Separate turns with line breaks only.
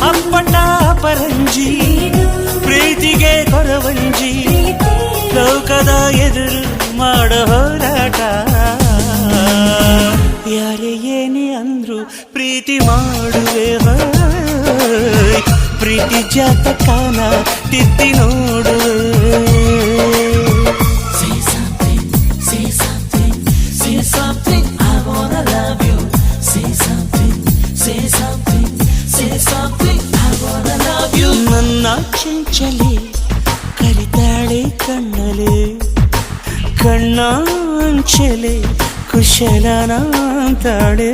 ಅಪ್ಪಟ ಪರಂಜಿ ಪ್ರೀತಿಗೆ ಕೊರವಂಜಿ ಲೋಕದ ಎದುರು ಮಾಡೋ ಹೋರಾಟ ಯಾರೇ ಏನೇ ಅಂದ್ರು ಪ್ರೀತಿ ಮಾಡುವೆ ಪ್ರೀತಿ ಜಾತಕನ ತಿದ್ದಿ ನೋಡುವೆ ನನ್ನ ಚಂಚಲೆ ಕರಿತಾಳೆ ಕಣ್ಣಲೆ ಕಣ್ಣಾಂಚಲೆ ಕುಶಲನಾಂತಾಳೆ